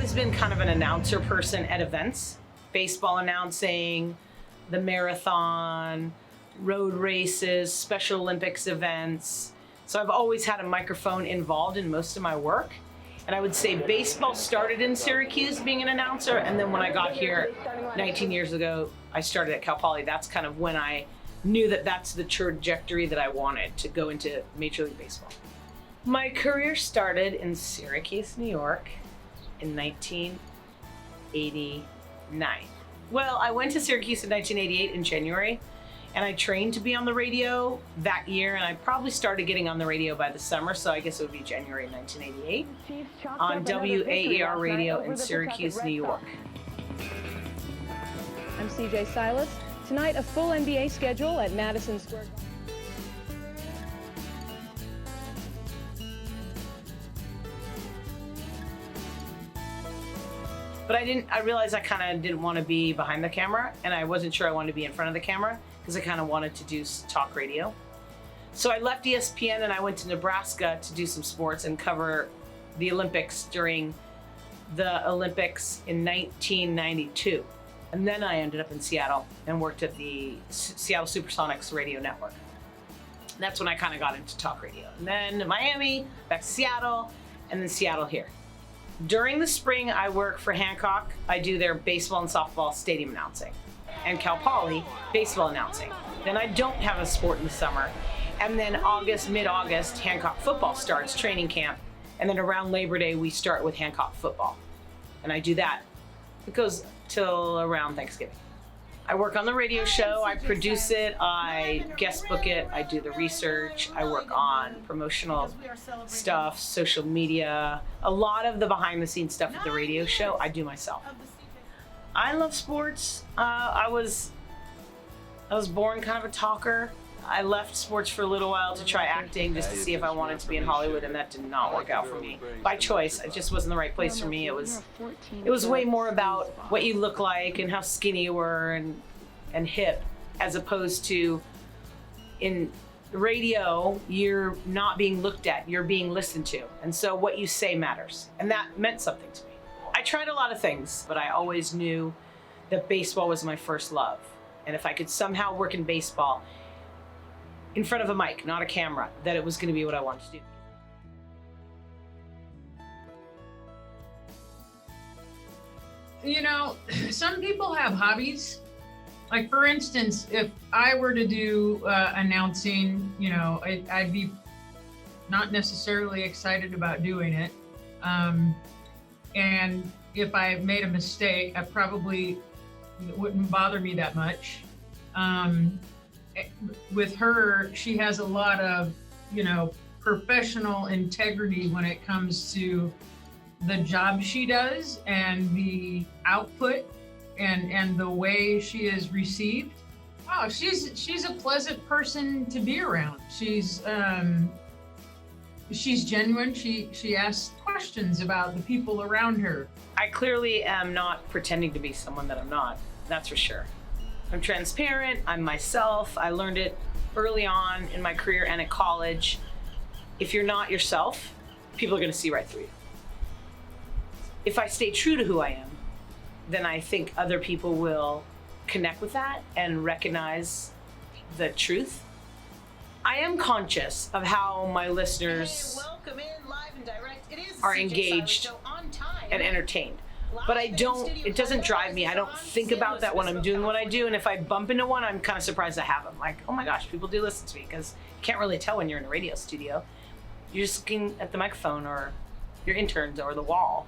always been kind of an announcer person at events, baseball announcing, the marathon, road races, Special Olympics events. So I've always had a microphone involved in most of my work. And I would say baseball started in Syracuse being an announcer, and then when I got here 19 years ago, I started at Cal Poly. That's kind of when I knew that that's the trajectory that I wanted, to go into Major League Baseball. My career started in Syracuse, New York in 1989. Well, I went to Syracuse in 1988 in January, and I trained to be on the radio that year, and I probably started getting on the radio by the summer, so I guess it would be January 1988 on WAER radio in Syracuse, New York. I'm CJ Silas. Tonight, a full NBA schedule at Madison Square Garden. But I realized I kind of didn't want to be behind the camera, and I wasn't sure I wanted to be in front of the camera because I kind of wanted to do talk radio. So I left ESPN and I went to Nebraska to do some sports and cover the Olympics during the Olympics in 1992. And then I ended up in Seattle and worked at the Seattle Supersonics radio network. That's when I kind of got into talk radio. And then Miami, back to Seattle, and then Seattle here. During the spring, I work for Hancock. I do their baseball and softball stadium announcing, and Cal Poly baseball announcing. Then I don't have a sport in the summer. And then mid-August, Hancock football starts, training camp. And then around Labor Day, we start with Hancock football. And I do that. It goes till around Thanksgiving. I work on the radio show, I produce it, I guest book it, I do the research, I work on promotional stuff, social media. A lot of the behind the scenes stuff at the radio show, I do myself. I love sports. I was born kind of a talker. I left sports for a little while to try acting just to see if I wanted to be in Hollywood, and that did not work out for me. By choice, it just wasn't the right place for me. It was way more about what you look like and how skinny you were and hip, as opposed to in radio, you're not being looked at, you're being listened to. And so what you say matters. And that meant something to me. I tried a lot of things, but I always knew that baseball was my first love. And if I could somehow work in baseball, in front of a mic, not a camera, that it was going to be what I wanted to do. You know, some people have hobbies. Like, for instance, if I were to do announcing, you know, I'd be not necessarily excited about doing it. And if I made a mistake, it wouldn't bother me that much. With her, she has a lot of, you know, professional integrity when it comes to the job she does and the output and the way she is received. Oh, she's a pleasant person to be around. She's genuine. She asks questions about the people around her. I clearly am not pretending to be someone that I'm not. That's for sure. I'm transparent, I'm myself. I learned it early on in my career and at college. If you're not yourself, people are gonna see right through you. If I stay true to who I am, then I think other people will connect with that and recognize the truth. I am conscious of how my listeners are engaged and entertained. But it doesn't drive me. I don't think about that when I'm doing what I do. And if I bump into one, I'm kind of surprised I have them. Like, oh my gosh, people do listen to me, because you can't really tell when you're in a radio studio. You're just looking at the microphone or your interns or the wall.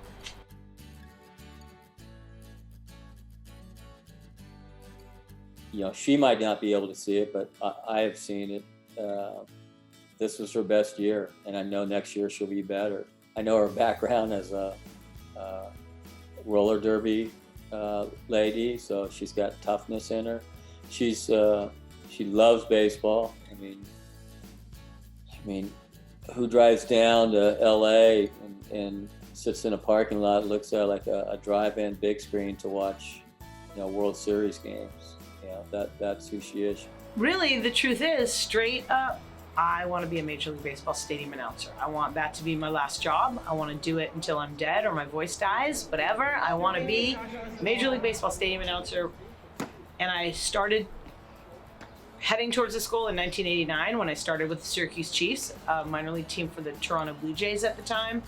You know, she might not be able to see it, but I have seen it. This was her best year, and I know next year she'll be better. I know her background as a roller derby lady, so she's got toughness in her. She loves baseball. I mean, who drives down to LA and sits in a parking lot, looks at like a drive-in big screen to watch, you know, World Series games? You know, that's who she is. Really, the truth is, straight up I want to be a Major League Baseball stadium announcer. I want that to be my last job. I want to do it until I'm dead or my voice dies, whatever. I want to be a Major League Baseball stadium announcer. And I started heading towards the goal in 1989 when I started with the Syracuse Chiefs, a minor league team for the Toronto Blue Jays at the time.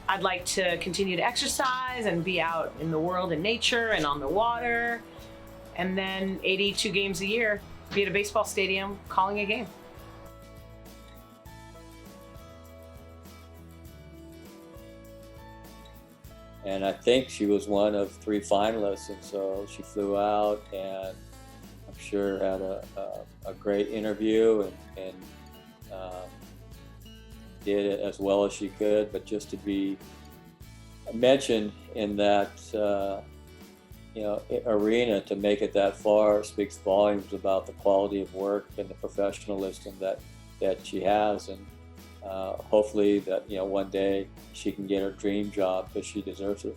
I'd like to continue to exercise and be out in the world in nature and on the water. And then 82 games a year, be at a baseball stadium calling a game. And I think she was one of 3 finalists, and so she flew out and I'm sure had a great interview and did it as well as she could. But just to be mentioned in that arena, to make it that far, speaks volumes about the quality of work and the professionalism that she has, and hopefully that one day she can get her dream job because she deserves it.